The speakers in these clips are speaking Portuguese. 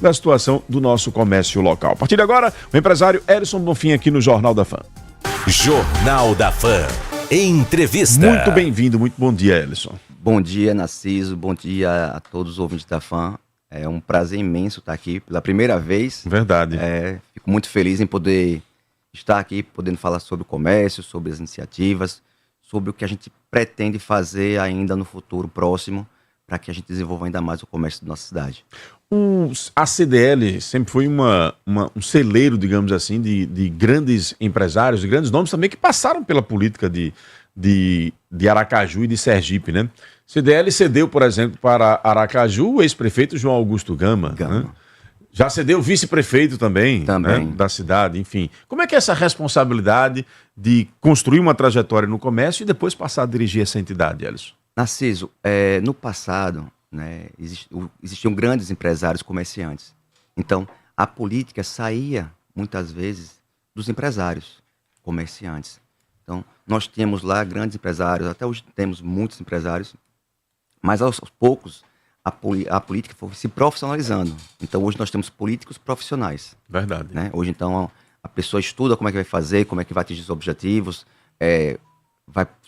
da situação do nosso comércio local. A partir de agora, o empresário Helisson Bonfim aqui no Jornal da Fã. Jornal da Fã. Entrevista. Muito bem-vindo, muito bom dia, Helisson. Bom dia, Narciso, bom dia a todos os ouvintes da Fã. É um prazer imenso estar aqui pela primeira vez. Verdade. Fico muito feliz em poder estar aqui, podendo falar sobre o comércio, sobre as iniciativas, sobre o que a gente pretende fazer ainda no futuro próximo, para que a gente desenvolva ainda mais o comércio da nossa cidade. A CDL sempre foi um celeiro, digamos assim, de grandes empresários, de grandes nomes também que passaram pela política de Aracaju e de Sergipe, né? CDL cedeu, por exemplo, para Aracaju o ex-prefeito João Augusto Gama. Né? Já cedeu o vice-prefeito também. Né, da cidade, enfim. Como é que é essa responsabilidade de construir uma trajetória no comércio e depois passar a dirigir essa entidade, Helisson? Narciso, no passado, né, existiam grandes empresários comerciantes. Então, a política saía, muitas vezes, dos empresários comerciantes. Então, nós tínhamos lá grandes empresários, até hoje temos muitos empresários, mas aos poucos a política foi se profissionalizando. Então, hoje nós temos políticos profissionais. Verdade. Né? Hoje, então, a pessoa estuda como é que vai fazer, como é que vai atingir os objetivos,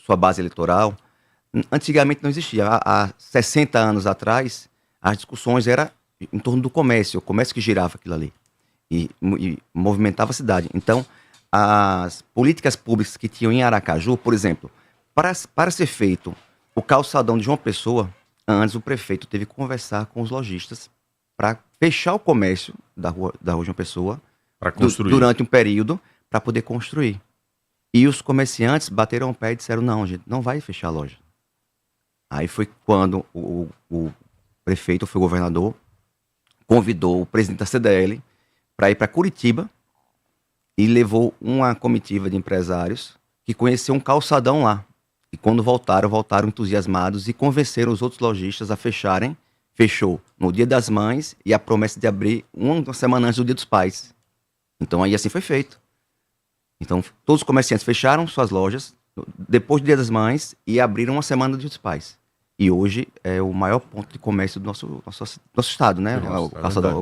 sua base eleitoral. Antigamente não existia. Há 60 anos atrás, as discussões eram em torno do comércio, o comércio que girava aquilo ali e movimentava a cidade. Então, as políticas públicas que tinham em Aracaju, por exemplo, para ser feito o calçadão de João Pessoa, antes o prefeito teve que conversar com os lojistas para fechar o comércio da rua João Pessoa durante um período para poder construir. E os comerciantes bateram o pé e disseram, não, gente, não vai fechar a loja. Aí foi quando o prefeito, foi o governador, convidou o presidente da CDL para ir para Curitiba e levou uma comitiva de empresários que conheceu um calçadão lá. E quando voltaram entusiasmados e convenceram os outros lojistas a fecharem. Fechou no Dia das Mães e a promessa de abrir uma semana antes do Dia dos Pais. Então aí assim foi feito. Então todos os comerciantes fecharam suas lojas depois do Dia das Mães e abriram uma semana do Dia dos Pais. E hoje é o maior ponto de comércio do nosso estado, né? O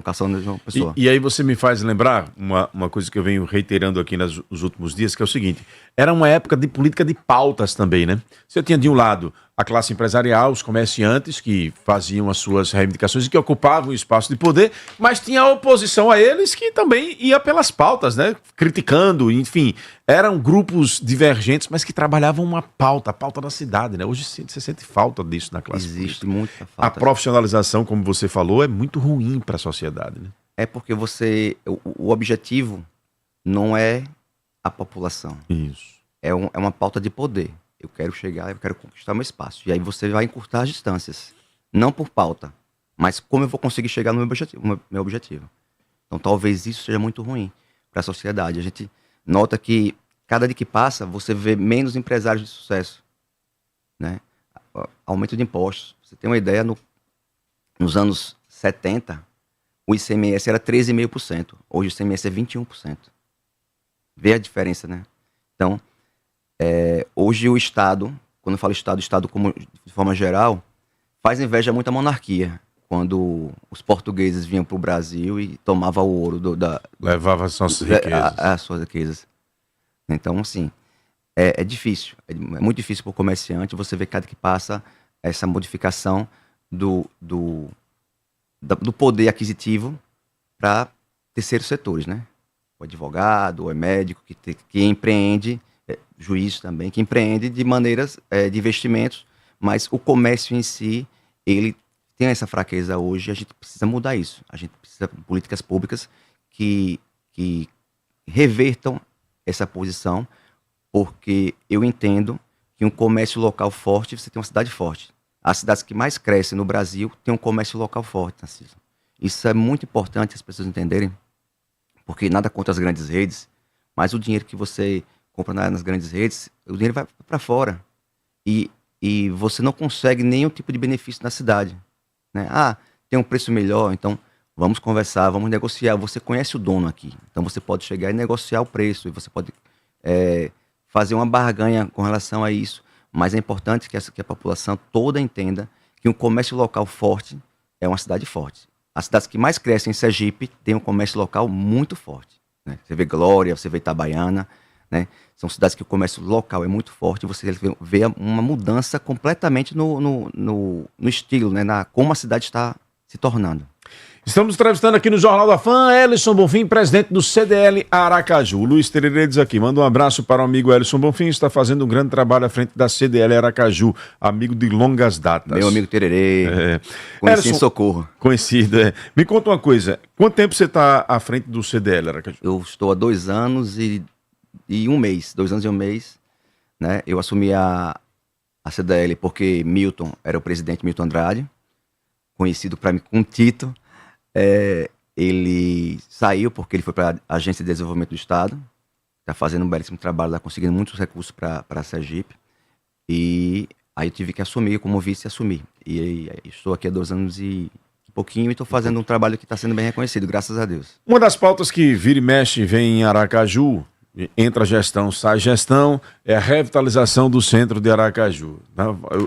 calçadão de João Pessoa. E aí você me faz lembrar uma coisa que eu venho reiterando aqui nos últimos dias, que é o seguinte: era uma época de política de pautas também, né? Você tinha de um lado a classe empresarial, os comerciantes que faziam as suas reivindicações e que ocupavam o espaço de poder, mas tinha a oposição a eles que também ia pelas pautas, né? Criticando, enfim. Eram grupos divergentes, mas que trabalhavam uma pauta, a pauta da cidade, né? Hoje você sente falta disso na classe política. Existe muita falta. A profissionalização, como você falou, é muito ruim para a sociedade, né? É porque o objetivo não é a população. Isso. É uma pauta de poder. Eu quero chegar, eu quero conquistar meu espaço. E aí você vai encurtar as distâncias. Não por pauta, mas como eu vou conseguir chegar no meu objetivo. Então talvez isso seja muito ruim para a sociedade. A gente nota que cada dia que passa, você vê menos empresários de sucesso. Né? Aumento de impostos. Você tem uma ideia, nos anos 70, o ICMS era 13,5%. Hoje o ICMS é 21%. Vê a diferença, né? Então, hoje o Estado, quando eu falo Estado como de forma geral, faz inveja muito à monarquia. Quando os portugueses vinham para o Brasil e tomavam o ouro levava as suas riquezas. As suas riquezas. Então, assim, é difícil. É muito difícil para o comerciante você ver cada que passa essa modificação do poder aquisitivo para terceiros setores, né? O advogado, o médico que empreende, juiz também, que empreende de maneiras de investimentos, mas o comércio em si, ele tem essa fraqueza hoje, a gente precisa mudar isso. A gente precisa de políticas públicas que revertam essa posição, porque eu entendo que um comércio local forte, você tem uma cidade forte. As cidades que mais crescem no Brasil têm um comércio local forte, Narciso. Isso é muito importante as pessoas entenderem, porque nada contra as grandes redes, mas o dinheiro que você compra nas grandes redes, o dinheiro vai para fora. E você não consegue nenhum tipo de benefício na cidade. Né? Tem um preço melhor, então vamos conversar, vamos negociar. Você conhece o dono aqui, então você pode chegar e negociar o preço, e você pode fazer uma barganha com relação a isso. Mas é importante que a população toda entenda que um comércio local forte é uma cidade forte. as cidades que mais crescem em Sergipe têm um comércio local muito forte, né? Você vê Glória, você vê Itabaiana, né? São cidades que o comércio local é muito forte, você vê uma mudança completamente no estilo, né? Como a cidade está se tornando. Estamos entrevistando aqui no Jornal da Fã, Elison Bonfim, presidente do CDL Aracaju. Luiz Tereredes aqui, manda um abraço para o amigo Elison Bonfim, está fazendo um grande trabalho à frente da CDL Aracaju, amigo de longas datas. Meu amigo Tererê, conheci em Socorro. Conhecido, é. Me conta uma coisa, quanto tempo você está à frente do CDL Aracaju? Eu estou há 2 anos e 1 mês, 2 anos e 1 mês, né? Eu assumi a CDL porque Milton era o presidente, Milton Andrade, conhecido para mim com Tito. Ele saiu porque ele foi para a Agência de Desenvolvimento do Estado, está fazendo um belíssimo trabalho lá, conseguindo muitos recursos para Sergipe, e aí eu tive que assumir, como vice, assumir. E estou aqui há 2 anos e pouquinho e estou fazendo um trabalho que está sendo bem reconhecido, graças a Deus. Uma das pautas que vira e mexe vem em Aracaju, entra gestão, sai gestão, é a revitalização do centro de Aracaju.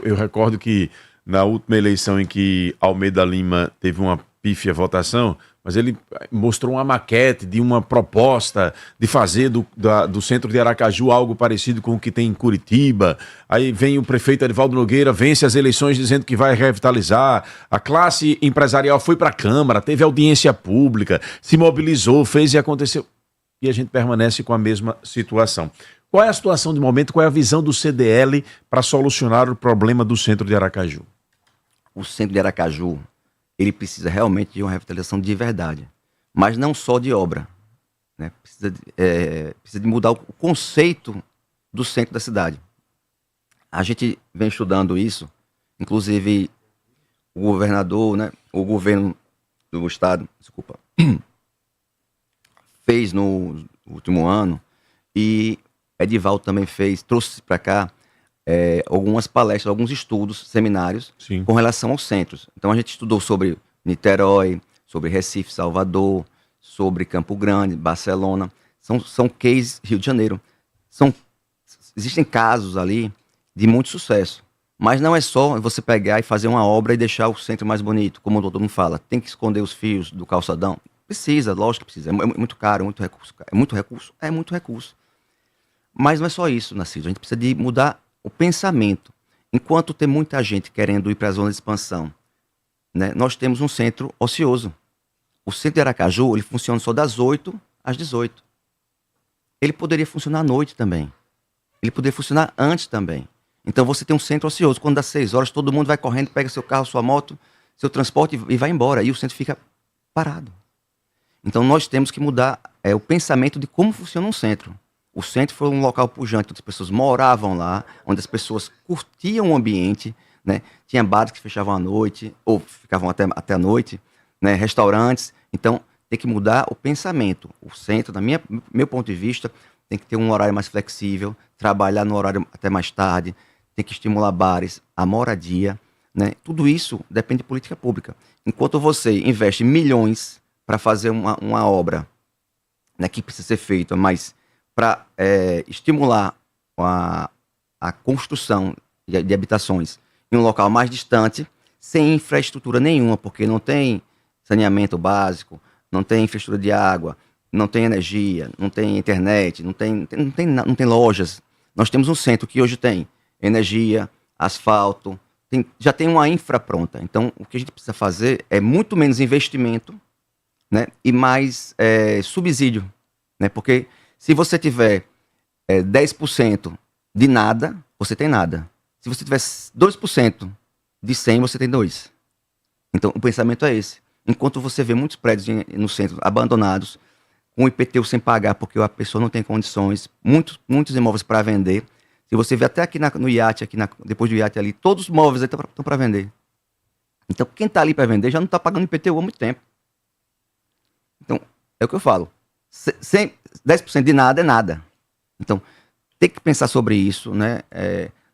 Eu recordo que na última eleição em que Almeida Lima teve uma pífia votação, mas ele mostrou uma maquete de uma proposta de fazer do centro de Aracaju algo parecido com o que tem em Curitiba. Aí vem o prefeito Edivaldo Nogueira, vence as eleições dizendo que vai revitalizar. A classe empresarial foi para a Câmara, teve audiência pública, se mobilizou, fez e aconteceu. E a gente permanece com a mesma situação. Qual é a situação de momento, qual é a visão do CDL para solucionar o problema do centro de Aracaju? O centro de Aracaju, ele precisa realmente de uma revitalização de verdade, mas não só de obra, né? Precisa de mudar o conceito do centro da cidade. A gente vem estudando isso, inclusive o governador, né, o governo do estado, fez no último ano, e Edivaldo também trouxe para cá algumas palestras, alguns estudos, seminários, sim, com relação aos centros. Então a gente estudou sobre Niterói, sobre Recife, Salvador, sobre Campo Grande, Barcelona, são cases, Rio de Janeiro. Existem casos ali de muito sucesso, mas não é só você pegar e fazer uma obra e deixar o centro mais bonito, como todo mundo fala, tem que esconder os fios do calçadão. Precisa, lógico que precisa, é muito caro, muito recurso. É muito recurso. Mas não é só isso, Narciso, a gente precisa de mudar o pensamento. Enquanto tem muita gente querendo ir para a zona de expansão, né, nós temos um centro ocioso. O centro de Aracaju, ele funciona só das 8 às 18. Ele poderia funcionar à noite também. Ele poderia funcionar antes também. Então você tem um centro ocioso. Quando dá 6 horas, todo mundo vai correndo, pega seu carro, sua moto, seu transporte e vai embora. E o centro fica parado. Então nós temos que mudar o pensamento de como funciona um centro. O centro foi um local pujante, onde as pessoas moravam lá, onde as pessoas curtiam o ambiente, né? Tinha bares que fechavam à noite, ou ficavam até a noite, né? Restaurantes. Então, tem que mudar o pensamento. O centro, meu ponto de vista, tem que ter um horário mais flexível, trabalhar no horário até mais tarde, tem que estimular bares, a moradia, né? Tudo isso depende de política pública. Enquanto você investe milhões para fazer uma obra, né, que precisa ser feita, mas para estimular a construção de habitações em um local mais distante, sem infraestrutura nenhuma, porque não tem saneamento básico, não tem infraestrutura de água, não tem energia, não tem internet, não tem lojas. Nós temos um centro que hoje tem energia, asfalto, já tem uma infra pronta. Então, o que a gente precisa fazer é muito menos investimento, né, e mais subsídio, né, porque se você tiver 10% de nada, você tem nada. Se você tiver 2% de 100, você tem 2. Então, o pensamento é esse. Enquanto você vê muitos prédios no centro abandonados, com IPTU sem pagar, porque a pessoa não tem condições, muitos imóveis para vender. Se você vê até aqui no iate, depois do iate ali, todos os imóveis estão para vender. Então, quem está ali para vender já não está pagando IPTU há muito tempo. Então, é o que eu falo. 10% de nada é nada. Então, tem que pensar sobre isso, né?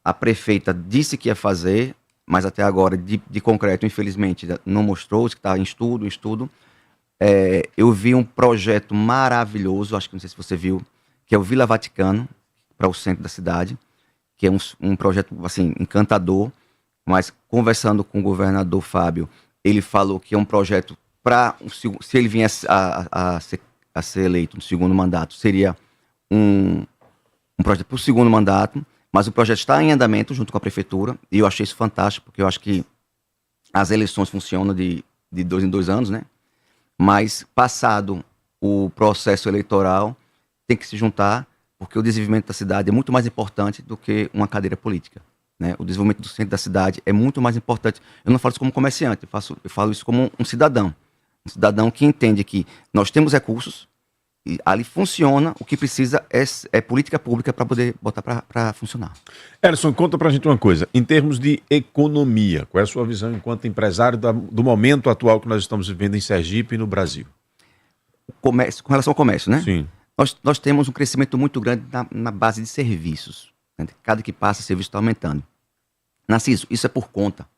A prefeita disse que ia fazer, mas até agora, de concreto, infelizmente, não mostrou, que está em estudo. Eu vi um projeto maravilhoso, acho que não sei se você viu, que é o Vila Vaticano, para o centro da cidade, que é um projeto, assim, encantador, mas conversando com o governador Fábio, ele falou que é um projeto se ele viesse a ser eleito no segundo mandato, seria um projeto para o segundo mandato, mas o projeto está em andamento junto com a prefeitura, e eu achei isso fantástico, porque eu acho que as eleições funcionam de 2 em 2 anos, né? Mas passado o processo eleitoral, tem que se juntar, porque o desenvolvimento da cidade é muito mais importante do que uma cadeira política, né? O desenvolvimento do centro da cidade é muito mais importante. Eu não falo isso como comerciante, eu falo isso como um cidadão que entende que nós temos recursos, e ali funciona, o que precisa é política pública para poder botar para funcionar. Ellison, conta pra gente uma coisa, em termos de economia, qual é a sua visão enquanto empresário do momento atual que nós estamos vivendo em Sergipe e no Brasil? Com relação ao comércio, né? Sim. Nós temos um crescimento muito grande na base de serviços, né? Cada que passa, o serviço está aumentando. Narciso, isso é por conta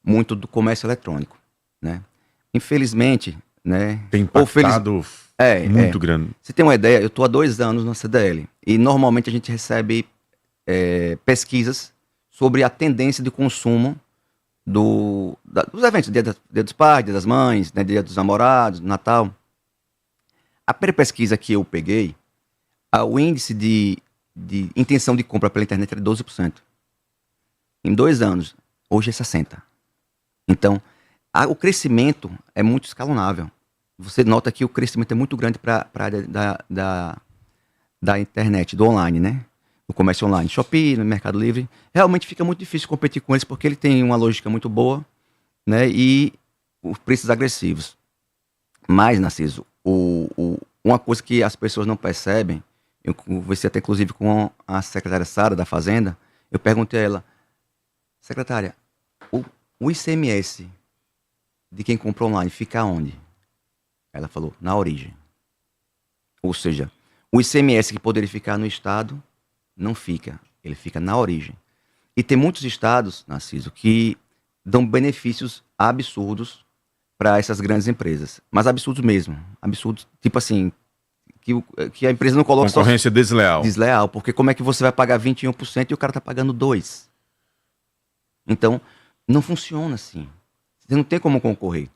muito do comércio eletrônico, né? Infelizmente, né? Tem impactado muito grande. Você tem uma ideia, eu estou há 2 anos na CDL e normalmente a gente recebe pesquisas sobre a tendência de consumo dos eventos, dia dos pais, dia das mães, né, dia dos namorados, Natal. A primeira pesquisa que eu peguei, o índice de intenção de compra pela internet era 12%. Em 2 anos, hoje é 60%. Então, o crescimento é muito escalonável. Você nota que o crescimento é muito grande para a área da internet, do online, né? Do comércio online. Shopee, no Mercado Livre. Realmente fica muito difícil competir com eles porque ele tem uma lógica muito boa, né? E os preços agressivos. Mas, Narciso, uma coisa que as pessoas não percebem, eu conversei até inclusive com a secretária Sara da Fazenda, eu perguntei a ela, secretária, o ICMS de quem compra online fica onde? Ela falou, na origem. Ou seja, o ICMS que poderia ficar no estado, não fica. Ele fica na origem. E tem muitos estados, Narciso, que dão benefícios absurdos para essas grandes empresas. Mas absurdos mesmo. Absurdos, tipo assim, que a empresa não coloca... Concorrência desleal. Desleal, porque como é que você vai pagar 21% e o cara está pagando 2%? Então, não funciona assim. Você não tem como concorrer.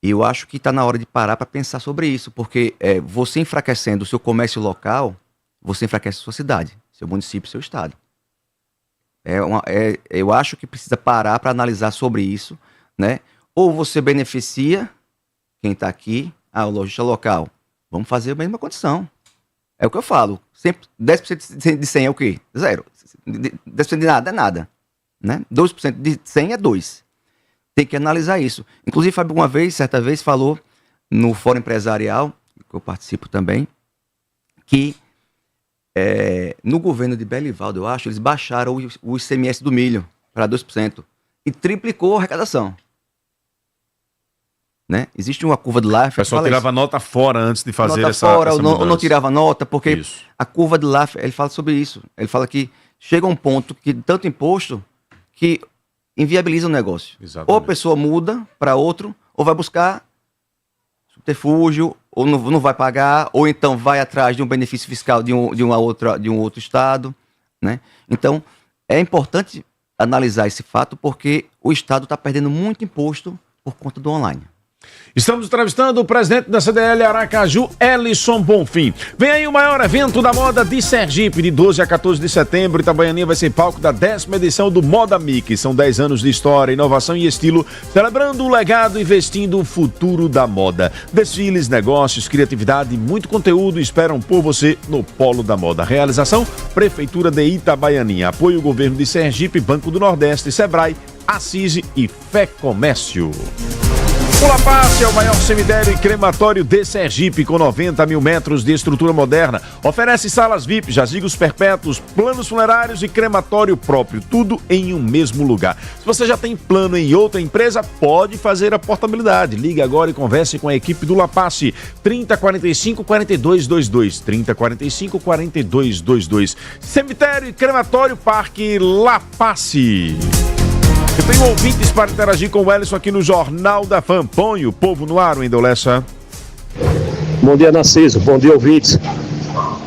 E eu acho que está na hora de parar para pensar sobre isso, porque você enfraquecendo o seu comércio local, você enfraquece a sua cidade, seu município, seu estado. Eu acho que precisa parar para analisar sobre isso, né? Ou você beneficia quem está aqui, o lojista local, vamos fazer a mesma condição. É o que eu falo, sempre 10% de 100 é o quê? 0. 10% de nada é nada, né? 12% de 100 é 2. Tem que analisar isso. Inclusive, Fábio, certa vez, falou no Fórum Empresarial, que eu participo também, que no governo de Belivaldo, eu acho, eles baixaram o ICMS do milho para 2% e triplicou a arrecadação. Né? Existe uma curva de Laffer. O pessoal tirava nota fora antes de fazer nota essa fora, mudança. ou não tirava nota, porque Isso. A curva de Laffer, ele fala sobre isso. Ele fala que chega um ponto que tanto imposto que inviabiliza o negócio. Exatamente. Ou a pessoa muda para outro, ou vai buscar subterfúgio, ou não vai pagar, ou então vai atrás de um benefício fiscal de um outro estado, né? Então, é importante analisar esse fato, porque o estado está perdendo muito imposto por conta do online. Estamos entrevistando o presidente da CDL Aracaju, Ellison Bonfim. Vem aí o maior evento da moda de Sergipe, de 12 a 14 de setembro. Itabaianinha vai ser palco da 10ª edição do Moda Mix. São 10 anos de história, inovação e estilo, celebrando o legado e investindo o futuro da moda. Desfiles, negócios, criatividade e muito conteúdo esperam por você no Polo da Moda. Realização, Prefeitura de Itabaianinha. Apoio Governo de Sergipe, Banco do Nordeste, Sebrae, Assise e Fé Comércio. O La Paz é o maior cemitério e crematório de Sergipe, com 90 mil metros de estrutura moderna. Oferece salas VIP, jazigos perpétuos, planos funerários e crematório próprio, tudo em um mesmo lugar. Se você já tem plano em outra empresa, pode fazer a portabilidade. Ligue agora e converse com a equipe do La Paz. 3045-4222, 3045-4222. Cemitério e crematório Parque La Paz. Eu tenho ouvintes para interagir com o Ellison aqui no Jornal da Fã. Põe o povo no ar, Wendel Lessa. Bom dia, Narciso. Bom dia, ouvintes.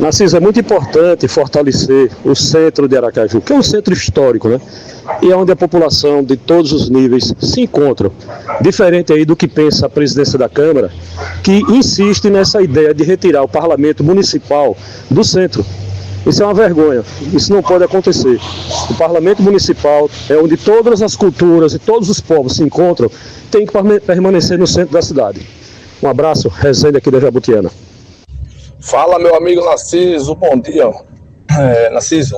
Narciso, é muito importante fortalecer o centro de Aracaju, que é um centro histórico, né? e é onde a população de todos os níveis se encontra. Diferente aí do que pensa a presidência da Câmara, que insiste nessa ideia de retirar o parlamento municipal do centro. Isso é uma vergonha, isso não pode acontecer. O parlamento municipal é onde todas as culturas e todos os povos se encontram, tem que permanecer no centro da cidade. Um abraço, Rezende aqui da Jabutiana. Fala, meu amigo Narciso, bom dia. Narciso,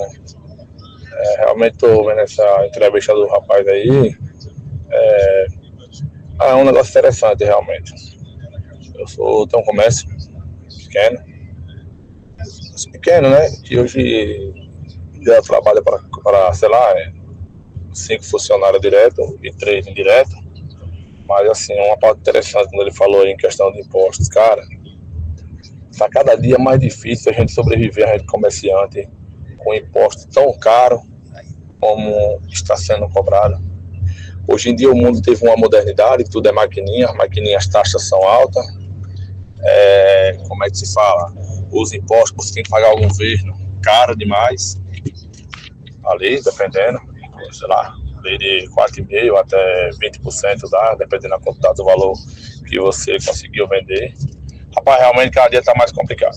realmente estou vendo essa entrevista do rapaz aí. É um negócio interessante, realmente. Tenho um comércio pequeno, né? Que hoje já trabalha para sei lá, 5 funcionários direto e 3 indireto. Mas, assim, uma parte interessante quando ele falou aí em questão de impostos. Cara, está cada dia mais difícil a gente sobreviver, a gente comerciante, com imposto tão caro como está sendo cobrado. Hoje em dia o mundo teve uma modernidade, tudo é maquininha, as taxas são altas. Como é que se fala? Os impostos você tem que pagar ao governo, caro demais. Ali, dependendo, sei lá, de 4,5% até 20% dá, dependendo da quantidade do valor que você conseguiu vender. Rapaz, realmente cada dia está mais complicado.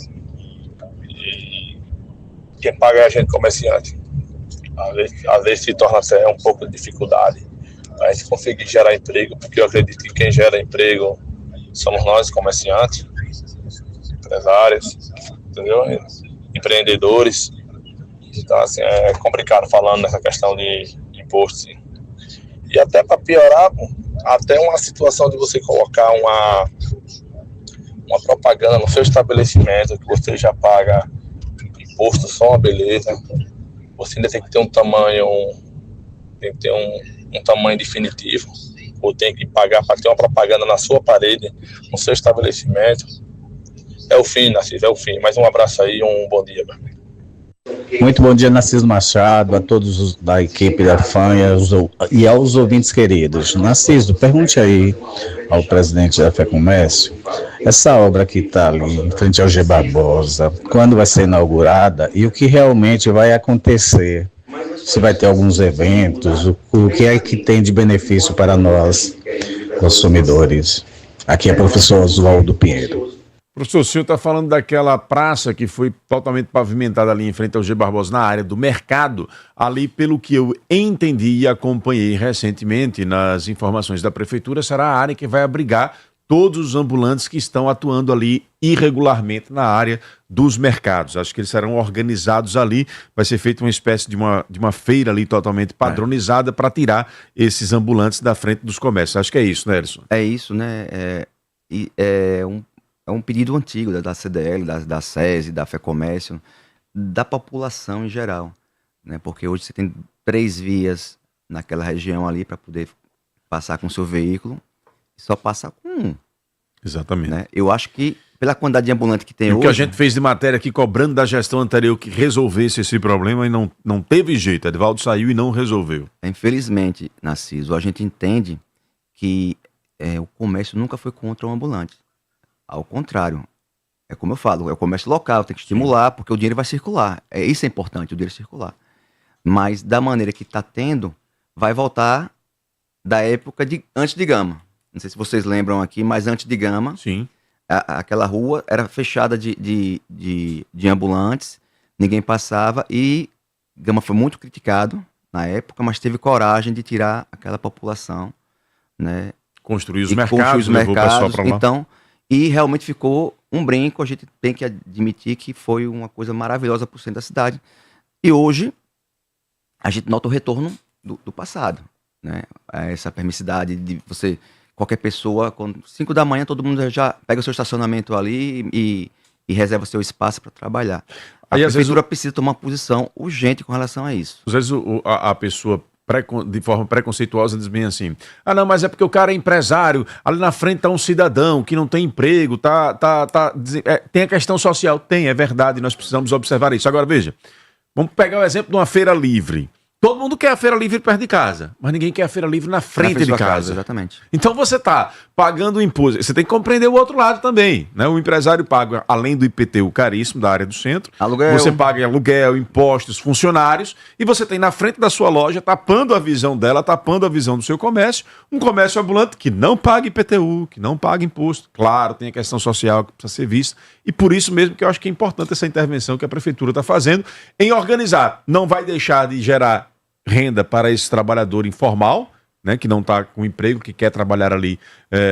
E quem paga é a gente comerciante. Às vezes se torna um pouco de dificuldade a gente conseguir gerar emprego, porque eu acredito que quem gera emprego somos nós, comerciantes, empresários, entendeu? Empreendedores. Então, assim, é complicado falando nessa questão de imposto. E até para piorar, até uma situação de você colocar uma propaganda no seu estabelecimento, que você já paga imposto, só uma beleza. Você ainda tem que ter um tamanho definitivo, ou tem que pagar para ter uma propaganda na sua parede, no seu estabelecimento. É o fim, Narciso, é o fim. Mais um abraço aí, um bom dia. Muito bom dia, Narciso Machado, a todos da equipe da FAM e aos ouvintes queridos. Narciso, pergunte aí ao presidente da FEComércio, essa obra que está ali em frente ao G. Barbosa, quando vai ser inaugurada e o que realmente vai acontecer? Se vai ter alguns eventos, o que é que tem de benefício para nós, consumidores? Aqui é o professor Oswaldo Pinheiro. Professor, o senhor está falando daquela praça que foi totalmente pavimentada ali em frente ao G. Barbosa, na área do mercado, ali pelo que eu entendi e acompanhei recentemente nas informações da prefeitura, será a área que vai abrigar todos os ambulantes que estão atuando ali irregularmente na área dos mercados. Acho que eles serão organizados ali, vai ser feita uma espécie de uma feira ali totalmente padronizada para tirar esses ambulantes da frente dos comércios. Acho que é isso, né, Elson? É isso, né? É um pedido antigo da CDL, da SESI, da FEComércio, da população em geral, né? Porque hoje você tem 3 vias naquela região ali para poder passar com o seu veículo, e só passa com um. Exatamente. Né? Eu acho que, pela quantidade de ambulante que tem hoje... O que a gente fez de matéria aqui, cobrando da gestão anterior que resolvesse esse problema e não teve jeito. Edvaldo saiu e não resolveu. Infelizmente, Narciso, a gente entende que o comércio nunca foi contra o ambulante. Ao contrário, é como eu falo, é o comércio local, tem que estimular, porque o dinheiro vai circular. Isso é importante, o dinheiro circular. Mas da maneira que está tendo, vai voltar da época antes de Gama. Não sei se vocês lembram aqui, mas antes de Gama, sim, aquela rua era fechada de ambulantes, ninguém passava, e Gama foi muito criticado na época, mas teve coragem de tirar aquela população, né? Construir os mercados, levou o pessoal para lá. Então, e realmente ficou um brinco, a gente tem que admitir que foi uma coisa maravilhosa para o centro da cidade. E hoje, a gente nota o retorno do passado, né? Essa permissividade de você... Qualquer pessoa, quando 5 da manhã, todo mundo já pega o seu estacionamento ali e reserva o seu espaço para trabalhar. A prefeitura precisa tomar uma posição urgente com relação a isso. Às vezes a pessoa, de forma preconceituosa, diz bem assim: ah, não, mas é porque o cara é empresário, ali na frente está um cidadão que não tem emprego, tem a questão social. Tem, é verdade, nós precisamos observar isso. Agora, veja, vamos pegar o exemplo de uma feira livre. Todo mundo quer a feira livre perto de casa, mas ninguém quer a feira livre na frente de casa. Exatamente. Então você está pagando imposto. Você tem que compreender o outro lado também, né? O empresário paga, além do IPTU caríssimo da área do centro, Aluguel. você paga aluguel, impostos, funcionários, e você tem na frente da sua loja, tapando a visão dela, tapando a visão do seu comércio, um comércio ambulante que não paga IPTU, que não paga imposto. Claro, tem a questão social que precisa ser vista, e por isso mesmo que eu acho que é importante essa intervenção que a prefeitura está fazendo em organizar. Não vai deixar de gerar renda para esse trabalhador informal, né, que não está com emprego, que quer trabalhar ali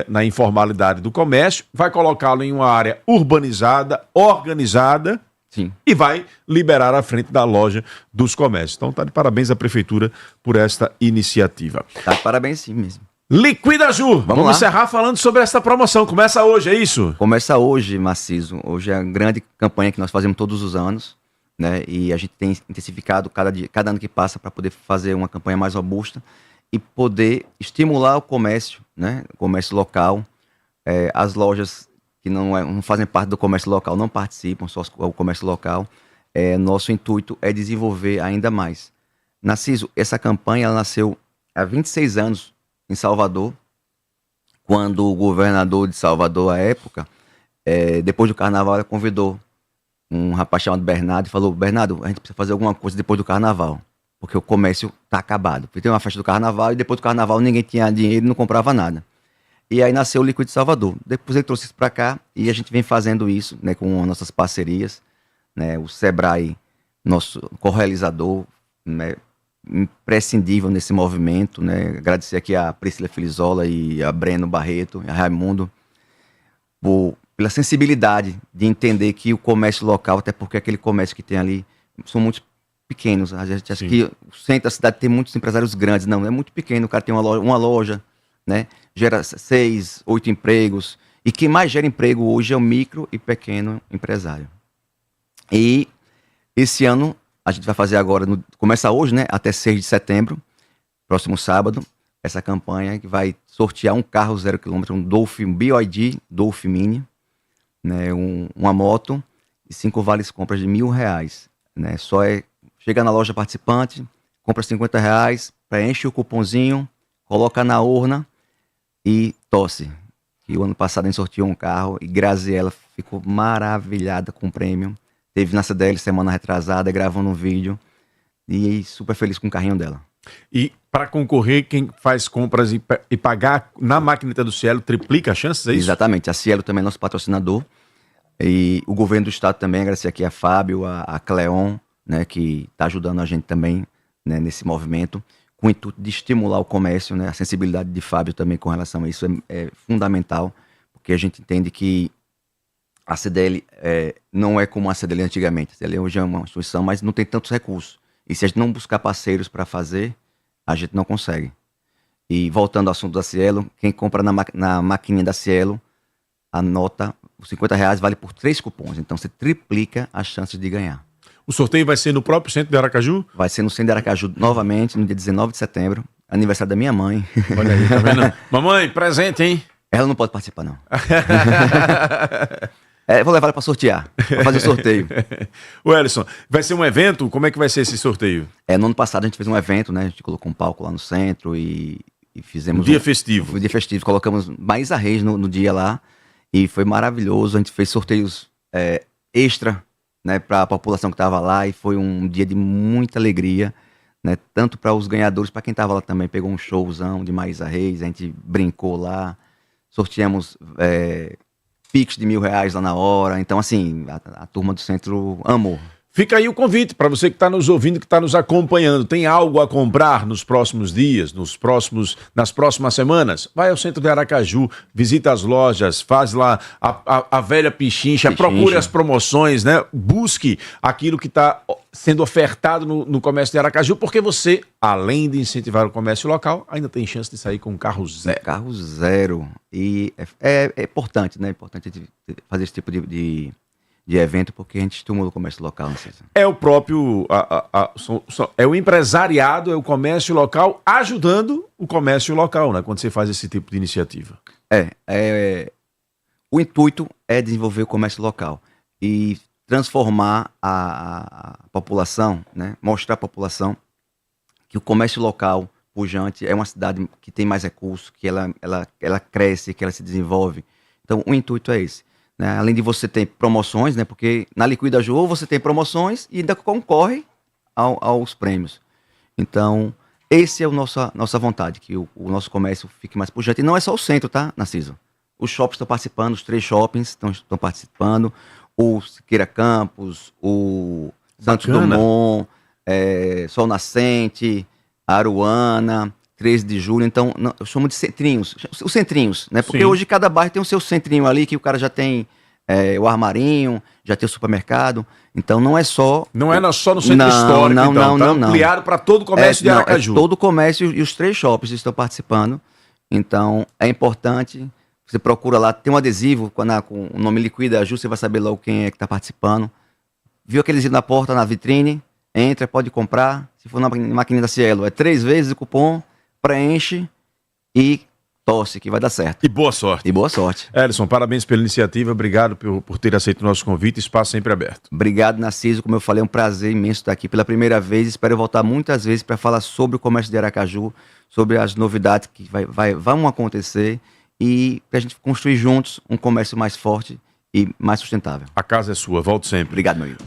na informalidade do comércio, vai colocá-lo em uma área urbanizada, organizada, Sim. e vai liberar à frente da loja dos comércios. Então tá de parabéns à Prefeitura por esta iniciativa. Tá de parabéns sim mesmo. Liquida Ju! Vamos lá. encerrar falando sobre essa promoção. Começa hoje, é isso? Começa hoje, Maciso. Hoje é a grande campanha que nós fazemos todos os anos, né? E a gente tem intensificado cada ano que passa para poder fazer uma campanha mais robusta e poder estimular o comércio, né? O comércio local. As lojas que não fazem parte do comércio local não participam, só o comércio local. Nosso intuito é desenvolver ainda mais. Narciso, essa campanha ela nasceu há 26 anos em Salvador, quando o governador de Salvador, à época, depois do carnaval, ele convidou um rapaz chamado Bernardo e falou: Bernardo, a gente precisa fazer alguma coisa depois do carnaval, porque o comércio está acabado. Porque tem uma festa do carnaval e depois do carnaval ninguém tinha dinheiro e não comprava nada. E aí nasceu o Liquid Salvador. Depois ele trouxe isso para cá e a gente vem fazendo isso, né, com nossas parcerias, né, o Sebrae, nosso correalizador, né, imprescindível nesse movimento, né? Agradecer aqui a Priscila Filizola e a Breno Barreto, a Raimundo, pela sensibilidade de entender que o comércio local, até porque aquele comércio que tem ali são muito pequenos. A gente acha que o centro da cidade tem muitos empresários grandes. Não, é muito pequeno. O cara tem uma loja, né? Gera 6, 8 empregos. E quem mais gera emprego hoje é o micro e pequeno empresário. E esse ano a gente vai fazer agora, começa hoje, né? Até 6 de setembro, próximo sábado, essa campanha que vai sortear um carro 0 km, um BYD Dolphin Mini, né? Uma moto e 5 vales compras de R$1.000, né? Chega na loja participante, compra R$50, preenche o cupomzinho, coloca na urna e tosse. E o ano passado a gente sorteou um carro e Graziella ficou maravilhada com o prêmio. Teve na CDL semana retrasada, gravando um vídeo e super feliz com o carrinho dela. E para concorrer, quem faz compras e pagar na maquineta do Cielo triplica as chances, é isso? Exatamente. A Cielo também é nosso patrocinador. E o governo do estado também, agradecer aqui a Fábio, a Cleon, né, que está ajudando a gente também, né, nesse movimento, com o intuito de estimular o comércio, né, a sensibilidade de Fábio também com relação a isso é fundamental, porque a gente entende que a CDL não é como a CDL antigamente. A CDL hoje é uma instituição, mas não tem tantos recursos. E se a gente não buscar parceiros para fazer, a gente não consegue. E voltando ao assunto da Cielo, quem compra na maquininha da Cielo, a nota, os R$50 vale por 3 cupons. Então você triplica as chances de ganhar. O sorteio vai ser no próprio centro de Aracaju? Vai ser no centro de Aracaju novamente, no dia 19 de setembro, aniversário da minha mãe. Olha aí, tá vendo? Mamãe, presente, hein? Ela não pode participar, não. Vou levar ela para sortear, para fazer sorteio. O Ellison, vai ser um evento? Como é que vai ser esse sorteio? No ano passado a gente fez um evento, né? A gente colocou um palco lá no centro e fizemos... Dia festivo. Um dia festivo. Colocamos Maísa Reis no dia lá e foi maravilhoso. A gente fez sorteios extra, né, para a população que estava lá e foi um dia de muita alegria, né? Tanto para os ganhadores, para quem estava lá também. Pegou um showzão de Maísa Reis, a gente brincou lá, sorteamos... Pix de R$1.000 lá na hora. Então, assim, a turma do centro amou. Fica aí o convite para você que está nos ouvindo, que está nos acompanhando. Tem algo a comprar nos próximos dias, nas próximas semanas? Vai ao centro de Aracaju, visita as lojas, faz lá a velha pichincha, procure as promoções, né? Busque aquilo que está sendo ofertado no comércio de Aracaju, porque você, além de incentivar o comércio local, ainda tem chance de sair com um carro zero. Carro zero. E é importante, né? É importante fazer esse tipo de evento, porque a gente estimula o comércio local. Não sei se... É o próprio, é o empresariado, é o comércio local ajudando o comércio local, né? Quando você faz esse tipo de iniciativa. O intuito é desenvolver o comércio local e transformar a população, né? Mostrar à população que o comércio local pujante, é uma cidade que tem mais recursos, que ela cresce, que ela se desenvolve. Então, o intuito é esse. Né? Além de você ter promoções, né? Porque na Liquida Ju você tem promoções e ainda concorre aos prêmios. Então, esse é a nossa vontade, que o nosso comércio fique mais pujante. E não é só o centro, tá, Narciso? Os shoppings estão participando, os 3 shoppings estão participando, o Siqueira Campos, o Santos Dumont, Sol Nascente, Aruana, 13 de julho. Então, eu chamo de centrinhos, os centrinhos, né? Porque hoje cada bairro tem o seu centrinho ali, que o cara já tem o armarinho, já tem o supermercado. Então, não é só... Não é só no centro histórico, então. Tá ampliado para todo o comércio de Aracaju. Todo o comércio e os 3 shoppings estão participando. Então, é importante... Você procura lá, tem um adesivo com o nome Liquida Ju, você vai saber logo quem é que está participando. Viu aquele adesivo na porta, na vitrine? Entra, pode comprar. Se for na maquininha da Cielo, é 3 vezes o cupom, preenche e torce, que vai dar certo. E boa sorte. E boa sorte. Ellison, parabéns pela iniciativa, obrigado por ter aceito o nosso convite, espaço sempre aberto. Obrigado, Narciso, como eu falei, é um prazer imenso estar aqui pela primeira vez, espero voltar muitas vezes para falar sobre o comércio de Aracaju, sobre as novidades que vão acontecer, e para a gente construir juntos um comércio mais forte e mais sustentável. A casa é sua, volte sempre. Obrigado, meu amigo.